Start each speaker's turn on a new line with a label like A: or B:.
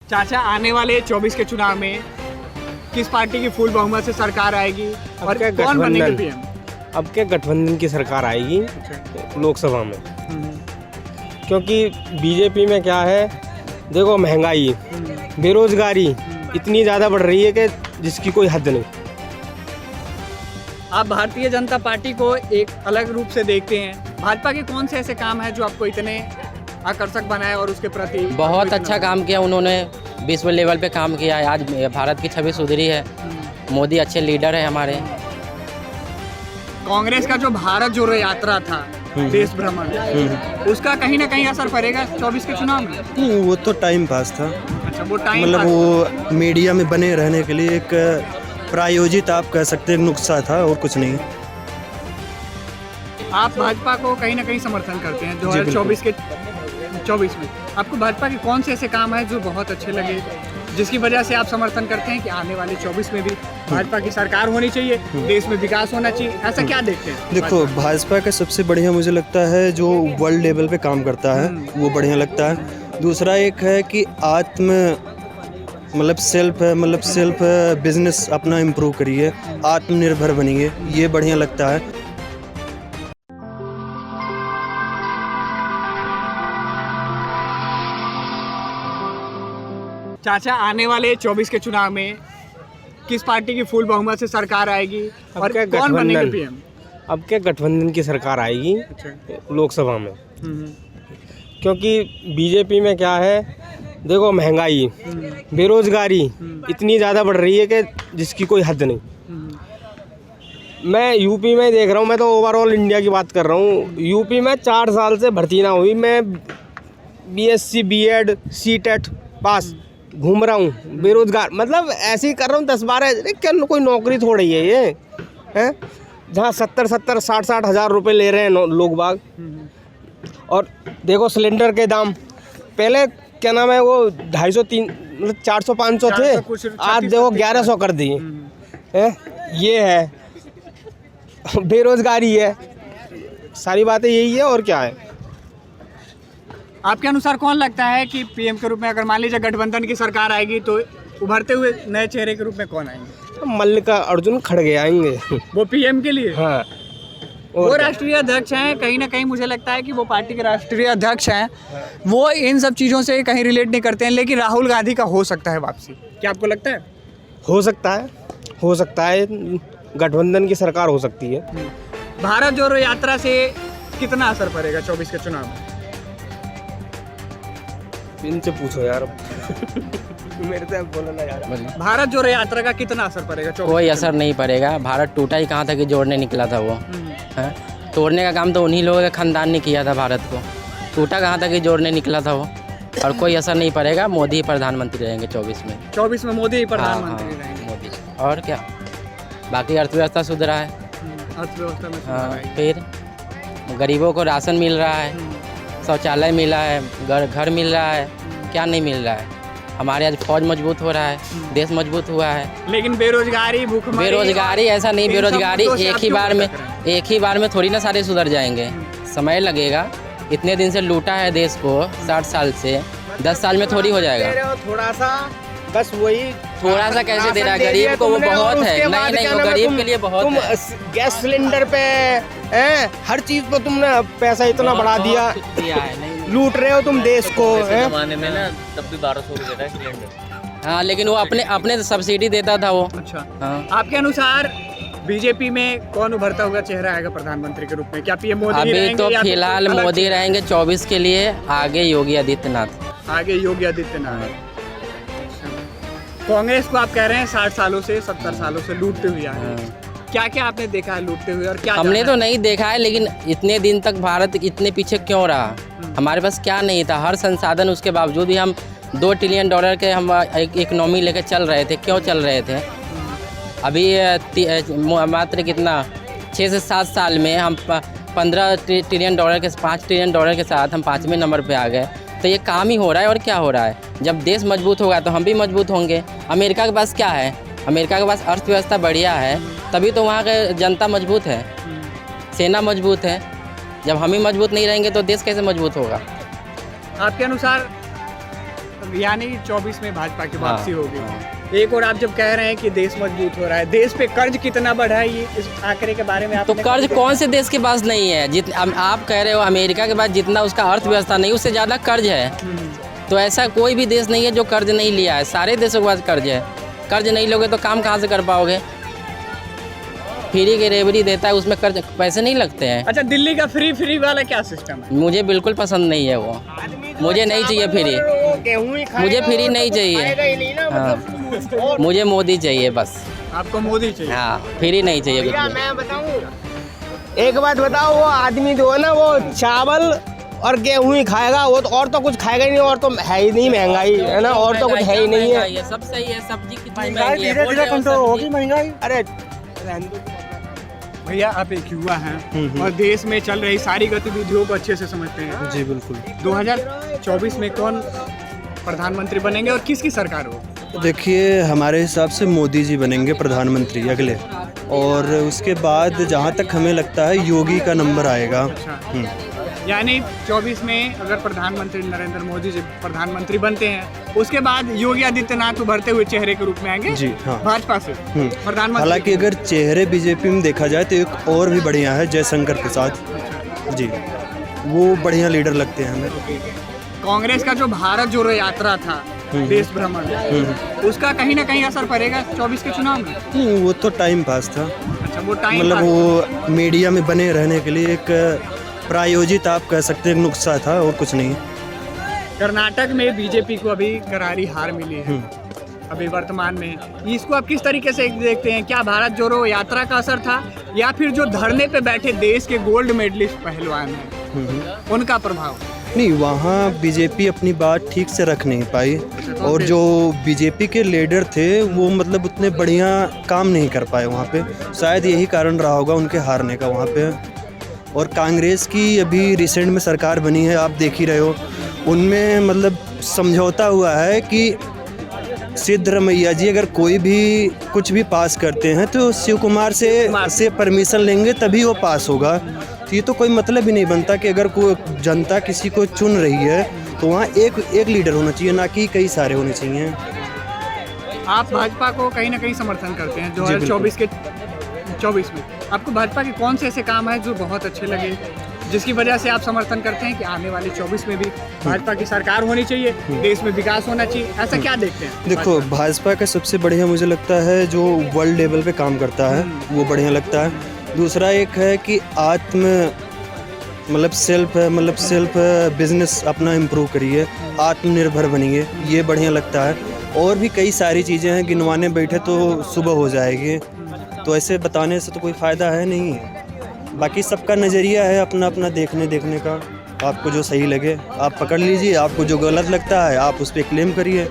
A: चाचा, आने वाले 24 के चुनाव में किस पार्टी की फुल बहुमत से सरकार आएगी और कौन बनेगा पीएम?
B: अब क्या गठबंधन की सरकार आएगी लोकसभा में, क्योंकि बीजेपी में क्या है, देखो महंगाई, बेरोजगारी इतनी ज़्यादा बढ़ रही है कि जिसकी कोई हद नहीं।
A: आप भारतीय जनता पार्टी को एक अलग रूप से देखते हैं। भाजपा के कौन से ऐसे काम हैं जो आपको इतने आकर्षक बनाए और उसके प्रति?
C: बहुत अच्छा काम किया उन्होंने, विश्व लेवल पे काम किया है। आज भारत की छवि सुधरी है, मोदी अच्छे लीडर है हमारे।
A: कांग्रेस का जो भारत जोड़ो यात्रा था, देश भ्रमण, उसका कहीं ना कहीं असर पड़ेगा 24 के चुनाव में?
D: नहीं, वो तो टाइम पास था।
A: अच्छा, वो टाइम
D: मतलब वो मीडिया में बने रहने के लिए एक प्रायोजित, आप कह सकते हैं, नुस्खा था और कुछ नहीं।
A: आप भाजपा को कहीं ना कहीं समर्थन करते हैं 2024 में। आपको भाजपा के कौन से ऐसे काम है जो बहुत अच्छे लगे, जिसकी वजह से आप समर्थन करते हैं कि आने वाले 24 में भी भाजपा की सरकार होनी चाहिए, देश में विकास होना चाहिए? ऐसा क्या देखते हैं?
D: देखो, भाजपा का सबसे बढ़िया मुझे लगता है जो वर्ल्ड लेवल पे काम करता है, वो बढ़िया लगता है। दूसरा एक है कि सेल्फ बिजनेस अपना इम्प्रूव करिए, आत्मनिर्भर बनिए, ये बढ़िया लगता है।
A: चाचा, आने वाले 24 के चुनाव में किस पार्टी की फुल बहुमत से सरकार आएगी और कौन बनेगा पीएम?
B: अब क्या गठबंधन की सरकार आएगी लोकसभा में, क्योंकि बीजेपी में क्या है, देखो महंगाई, बेरोजगारी इतनी ज़्यादा बढ़ रही है कि जिसकी कोई हद नहीं। मैं यूपी में देख रहा हूँ, मैं तो ओवरऑल इंडिया की बात कर रहा हूँ। यूपी में 4 साल से भर्ती ना हुई, मैं बीएससी, बीएड, सीटेट पास घूम रहा हूँ, बेरोजगार, मतलब ऐसे ही कर रहा हूँ 10-12। क्या कोई नौकरी थोड़ी है ये है, जहाँ 70-70, 60-60 हज़ार रुपये ले रहे हैं लोग बाग। और देखो सिलेंडर के दाम, पहले क्या नाम है वो 250, 300, 400-500 थे, आज देखो 1100 कर दिए हैं। ये है बेरोजगारी है, सारी बातें यही है और क्या है।
A: आपके अनुसार कौन लगता है कि पीएम के रूप में, अगर मान लीजिए गठबंधन की सरकार आएगी, तो उभरते हुए नए चेहरे के रूप में कौन आएंगे?
B: मल्लिकार्जुन खड़गे आएंगे।
A: वो पीएम के लिए?
B: हाँ,
A: वो राष्ट्रीय अध्यक्ष हैं, कहीं ना कहीं मुझे लगता है कि वो पार्टी के राष्ट्रीय अध्यक्ष हैं, वो इन सब चीज़ों से कहीं रिलेट नहीं करते हैं। लेकिन राहुल गांधी का हो सकता है वापसी, क्या आपको लगता है?
B: हो सकता है, गठबंधन की सरकार हो सकती है।
A: भारत जोड़ो यात्रा से कितना असर पड़ेगा 24 के चुनाव में?
B: इनसे पूछो यार। मेरे से बोलना यार।
A: भारत जोड़ो यात्रा का कितना असर पड़ेगा?
C: कोई असर नहीं पड़ेगा। भारत टूटा ही कहाँ था कि जोड़ने निकला था वो है? तोड़ने का काम तो उन्हीं लोगों के खानदान ने किया था भारत को। टूटा कहाँ था कि जोड़ने निकला था वो। और कोई असर नहीं पड़ेगा। मोदी प्रधानमंत्री रहेंगे 24 में।
A: मोदी प्रधानमंत्री रहेंगे।
C: मोदी। और क्या, बाकी अर्थव्यवस्था सुधरा है।
A: अर्थव्यवस्था में
C: हाँ, फिर गरीबों को राशन मिल रहा है, शौचालय मिला है, घर मिल रहा है, क्या नहीं मिल रहा है? हमारे आज फौज मजबूत हो रहा है, देश मजबूत हुआ है।
A: लेकिन बेरोजगारी
C: ऐसा नहीं, बेरोजगारी एक ही बार में थोड़ी ना सारे सुधर जाएंगे, समय लगेगा। इतने दिन से लूटा है देश को 60 साल से, 10 साल में थोड़ी हो जाएगा।
B: थोड़ा सा, बस वही
C: थोड़ा सा कैसे दे रहा है गरीब को? वो बहुत है। नहीं, वो गरीब के लिए बहुत है।
B: गैस सिलेंडर पे हर चीज पे तुमने पैसा इतना बढ़ा दिया
C: है।
B: लूट रहे हो तुम देश को।
E: जमाने में ना तब भी 1200 रुपये था सिलेंडर।
C: हाँ, लेकिन वो अपने सब्सिडी देता था वो।
A: अच्छा,
C: हाँ।
A: आपके अनुसार बीजेपी में कौन उभरता हुआ चेहरा आएगा प्रधानमंत्री के रूप में? क्या पीएम मोदी
C: अभी
A: रहेंगे
C: तो
A: या
C: फिलहाल मोदी रहेंगे 24 के लिए, आगे योगी आदित्यनाथ।
A: आगे योगी आदित्यनाथ। कांग्रेस को आप कह रहे हैं 60 सालों से, 70 सालों से लूटते हुए आ रही है। क्या क्या आपने देखा है लूटते हुए और क्या?
C: हमने तो नहीं देखा है, लेकिन इतने दिन तक भारत इतने पीछे क्यों रहा? हमारे पास क्या नहीं था? हर संसाधन, उसके बावजूद भी हम $2 ट्रिलियन के हम एक इकोनॉमी लेके चल रहे थे। क्यों चल रहे थे? अभी मात्र कितना 6 से 7 साल में हम $15 ट्रिलियन के 5 ट्रिलियन के साथ हम 5वें नंबर पे आ गए। तो ये काम ही हो रहा है और क्या हो रहा है? जब देश मजबूत होगा तो हम भी मजबूत होंगे। अमेरिका के पास क्या है? अमेरिका के पास अर्थव्यवस्था बढ़िया है, तभी तो वहाँ के जनता मजबूत है, सेना मजबूत है। जब हम ही मजबूत नहीं रहेंगे तो देश कैसे मजबूत होगा?
A: आपके अनुसार यानी 24 में भाजपा की वापसी होगी। एक और आप जब कह रहे हैं कि देश मजबूत हो रहा है, देश पे कर्ज कितना बढ़ा है, ये इस आंकड़े के बारे में
C: तो
A: आपने
C: कर्ज कौन से देश के पास नहीं है? आप कह रहे हो अमेरिका के पास जितना उसका अर्थव्यवस्था नहीं, उससे ज़्यादा कर्ज है। तो ऐसा कोई भी देश नहीं है जो कर्ज नहीं लिया है, सारे देशों के पास कर्ज है। कर्ज नहीं लोगे तो काम कहाँ से कर पाओगे? फ्री की रेवड़ी देता है, उसमें कर्ज पैसे नहीं लगते हैं।
A: अच्छा, दिल्ली का फ्री वाला क्या सिस्टम है?
C: मुझे बिल्कुल पसंद नहीं है वो, मुझे नहीं चाहिए फ्री, मुझे फ्री नहीं चाहिए। हाँ, मुझे मोदी चाहिए बस।
A: आपको मोदी चाहिए?
C: हाँ, फ्री नहीं चाहिए कुछ भी।
B: मैं बताऊं एक बात बताओ, वो आदमी जो है ना वो चावल और गेहूं ही खाएगा, वो तो और तो कुछ खाएगा ही नहीं, और तो है ही नहीं महंगाई, है ना, और तो कुछ है ही नहीं है।
C: ये सब सही है, सब्जी कितनी महंगी है, धीरे-धीरे कंट्रोल होगी
B: महंगाई। अरे
A: भैया आप एक युवा हैं और देश में चल रही सारी गतिविधियों को अच्छे से समझते हैं।
D: जी बिल्कुल।
A: 2024 में कौन प्रधानमंत्री बनेंगे और किसकी सरकार हो?
D: देखिए, हमारे हिसाब से मोदी जी बनेंगे प्रधानमंत्री अगले, और उसके बाद जहाँ तक हमें लगता है योगी का नंबर आएगा।
A: यानी 24 में अगर प्रधानमंत्री नरेंद्र मोदी जी प्रधानमंत्री बनते हैं, उसके बाद योगी आदित्यनाथ उभरते हुए चेहरे के रूप में आएंगे।
D: जी हाँ,
A: भाजपा से प्रधानमंत्री।
D: हालांकि अगर चेहरे बीजेपी में देखा जाए तो एक और भी बढ़िया है, जयशंकर प्रसाद जी, वो बढ़िया लीडर लगते हैं हमें।
A: कांग्रेस का जो भारत जोड़ो यात्रा था, देश भ्रमण, उसका कहीं ना कहीं असर पड़ेगा 24 के चुनाव में?
D: नहीं, वो तो टाइम पास था।
A: अच्छा, वो टाइम
D: मतलब वो मीडिया में बने रहने के लिए एक प्रायोजित आप कह सकते हैं नुस्खा था, और कुछ नहीं।
A: कर्नाटक में बीजेपी को अभी करारी हार मिली है अभी वर्तमान में, इसको आप किस तरीके से देखते हैं? क्या भारत जोड़ो यात्रा का असर था, या फिर जो धरने पे बैठे देश के गोल्ड मेडलिस्ट पहलवान हैं उनका प्रभाव?
D: नहीं, वहाँ बीजेपी अपनी बात ठीक से रख नहीं पाई, और जो बीजेपी के लीडर थे वो मतलब उतने बढ़िया काम नहीं कर पाए वहाँ पे, शायद यही कारण रहा होगा उनके हारने का वहाँ पे। और कांग्रेस की अभी रिसेंट में सरकार बनी है, आप देख ही रहे हो, उनमें मतलब समझौता हुआ है कि सिद्धरमैया जी अगर कोई भी कुछ भी पास करते हैं तो शिव कुमार से परमिशन लेंगे तभी वो पास होगा। तो ये तो कोई मतलब ही नहीं बनता कि अगर कोई जनता किसी को चुन रही है तो वहाँ एक लीडर होना चाहिए, ना कि कई सारे होने चाहिए।
A: आप भाजपा को कहीं ना कहीं समर्थन करते हैं 2024 में। आपको भाजपा के कौन से ऐसे काम है जो बहुत अच्छे लगे, जिसकी वजह से आप समर्थन करते हैं कि आने वाले 24 में भी भाजपा की सरकार होनी चाहिए, देश में विकास होना चाहिए? ऐसा क्या देखते हैं?
D: देखो, भाजपा का सबसे बढ़िया मुझे लगता है जो वर्ल्ड लेवल पे काम करता है वो बढ़िया लगता है। दूसरा एक है कि सेल्फ बिजनेस अपना इम्प्रूव करिए, आत्मनिर्भर बनिए, ये बढ़िया लगता है। और भी कई सारी चीज़ें हैं, गिनवाने बैठे तो सुबह हो जाएगी, तो ऐसे बताने से तो कोई फ़ायदा है नहीं। बाकी सबका नज़रिया है अपना अपना देखने का, आपको जो सही लगे आप पकड़ लीजिए, आपको जो गलत लगता है आप उस पर क्लेम करिए।